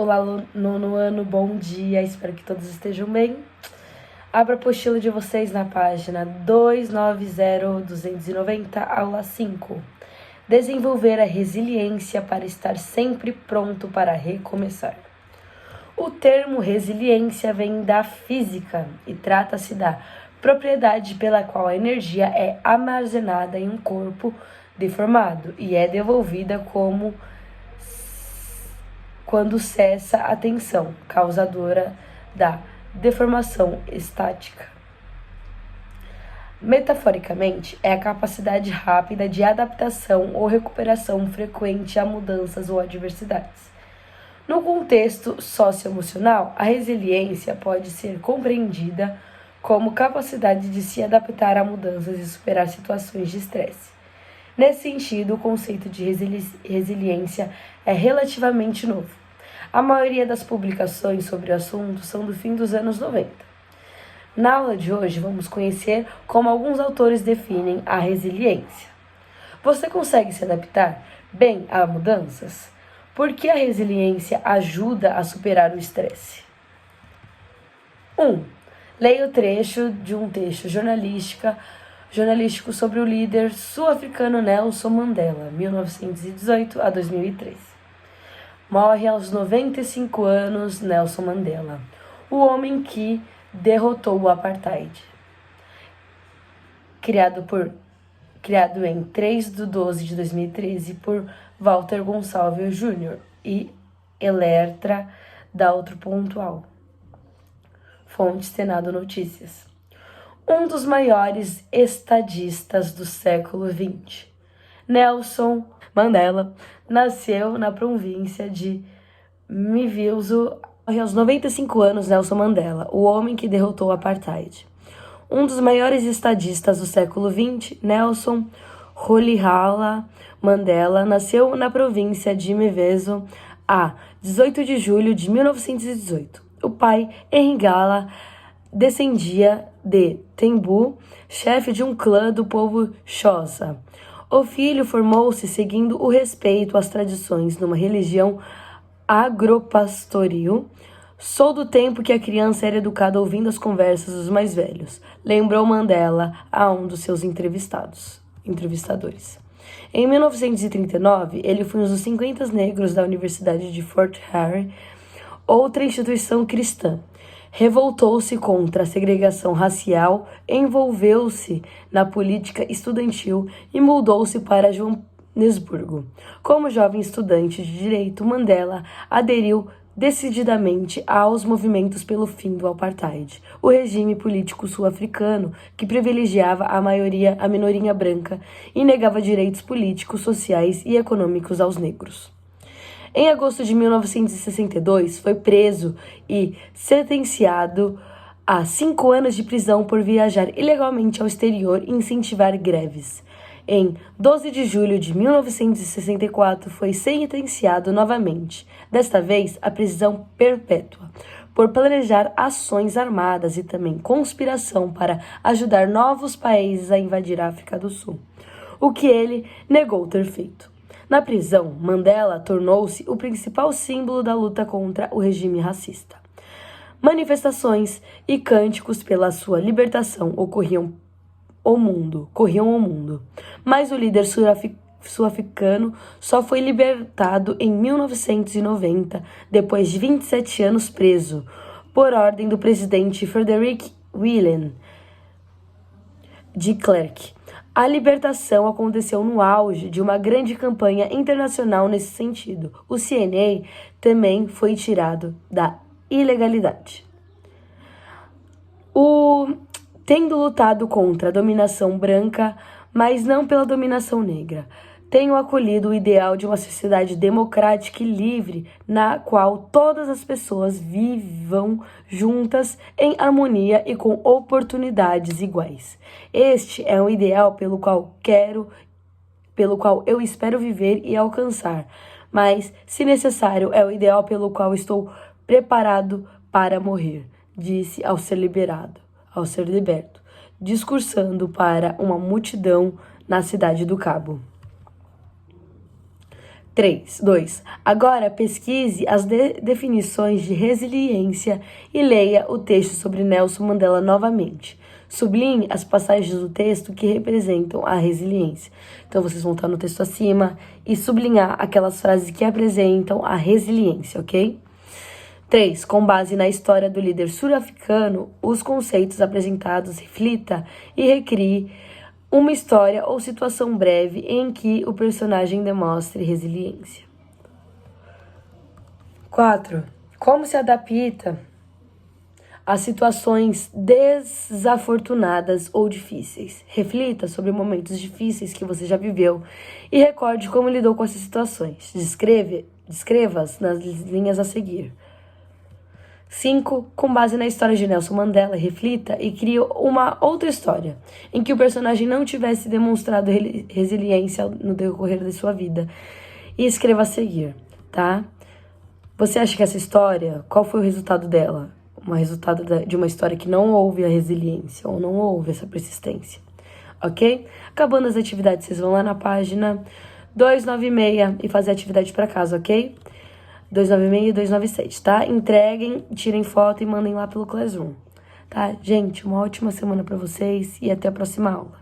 Olá, nono ano, bom dia, espero que todos estejam bem. Abra a apostila de vocês na página 290-290, aula 5. Desenvolver a resiliência para estar sempre pronto para recomeçar. O termo resiliência vem da física e trata-se da propriedade pela qual a energia é armazenada em um corpo deformado e é devolvida quando cessa a tensão causadora da deformação estática. Metaforicamente, é a capacidade rápida de adaptação ou recuperação frequente a mudanças ou adversidades. No contexto socioemocional, a resiliência pode ser compreendida como capacidade de se adaptar a mudanças e superar situações de estresse. Nesse sentido, o conceito de resiliência é relativamente novo. A maioria das publicações sobre o assunto são do fim dos anos 90. Na aula de hoje, vamos conhecer como alguns autores definem a resiliência. Você consegue se adaptar bem a mudanças? Por que a resiliência ajuda a superar o estresse? 1. Leia o trecho de um texto jornalístico sobre o líder sul-africano Nelson Mandela, 1918 a 2003. Morre aos 95 anos Nelson Mandela, o homem que derrotou o apartheid. Criado em 3/12/2013 por Walter Gonçalves Jr. e Elertra da Outro Pontual. Fonte Senado Notícias. Um dos maiores estadistas do século XX. Nelson Mandela nasceu na província de Mviso aos 95 anos. Nelson Mandela, o homem que derrotou o apartheid. Um dos maiores estadistas do século XX, Nelson Rolihlahla Mandela, nasceu na província de Mvezo a 18 de julho de 1918. O pai, Henrigala, descendia de Tembu, chefe de um clã do povo Xhosa. O filho formou-se seguindo o respeito às tradições numa religião agropastoril. Sou do tempo que a criança era educada ouvindo as conversas dos mais velhos, lembrou Mandela a um dos seus entrevistadores. Em 1939, ele foi um dos 50 negros da Universidade de Fort Hare, outra instituição cristã. Revoltou-se contra a segregação racial, envolveu-se na política estudantil e mudou-se para Joanesburgo. Como jovem estudante de direito, Mandela aderiu decididamente aos movimentos pelo fim do apartheid, o regime político sul-africano que privilegiava a minoria branca e negava direitos políticos, sociais e econômicos aos negros. Em agosto de 1962, foi preso e sentenciado a 5 anos de prisão por viajar ilegalmente ao exterior e incentivar greves. Em 12 de julho de 1964, foi sentenciado novamente, desta vez a prisão perpétua, por planejar ações armadas e também conspiração para ajudar novos países a invadir a África do Sul, o que ele negou ter feito. Na prisão, Mandela tornou-se o principal símbolo da luta contra o regime racista. Manifestações e cânticos pela sua libertação corriam o mundo. Mas o líder sul-africano só foi libertado em 1990, depois de 27 anos preso, por ordem do presidente Frederick Willem de Klerk. A libertação aconteceu no auge de uma grande campanha internacional nesse sentido. O CNA também foi tirado da ilegalidade. Tendo lutado contra a dominação branca, mas não pela dominação negra, tenho acolhido o ideal de uma sociedade democrática e livre, na qual todas as pessoas vivam juntas em harmonia e com oportunidades iguais. Este é um ideal pelo qual eu espero viver e alcançar, mas, se necessário, é o ideal pelo qual estou preparado para morrer, disse ao ser liberto, discursando para uma multidão na cidade do Cabo. 2. Agora pesquise as definições de resiliência e leia o texto sobre Nelson Mandela novamente. Sublinhe as passagens do texto que representam a resiliência. Então, vocês vão estar no texto acima e sublinhar aquelas frases que apresentam a resiliência, ok? 3. Com base na história do líder sul-africano, os conceitos apresentados reflita e recrie uma história ou situação breve em que o personagem demonstre resiliência. 4. Como se adapta a situações desafortunadas ou difíceis. Reflita sobre momentos difíceis que você já viveu e recorde como lidou com essas situações. Descreva-as nas linhas a seguir. 5. Com base na história de Nelson Mandela, reflita e crie uma outra história, em que o personagem não tivesse demonstrado resiliência no decorrer de sua vida. E escreva a seguir, tá? Você acha que essa história, qual foi o resultado dela? Um resultado de uma história que não houve a resiliência, ou não houve essa persistência, ok? Acabando as atividades, vocês vão lá na página 296 e fazer a atividade para casa, ok? 296 e 297, tá? Entreguem, tirem foto e mandem lá pelo Classroom, tá? Gente, uma ótima semana para vocês e até a próxima aula.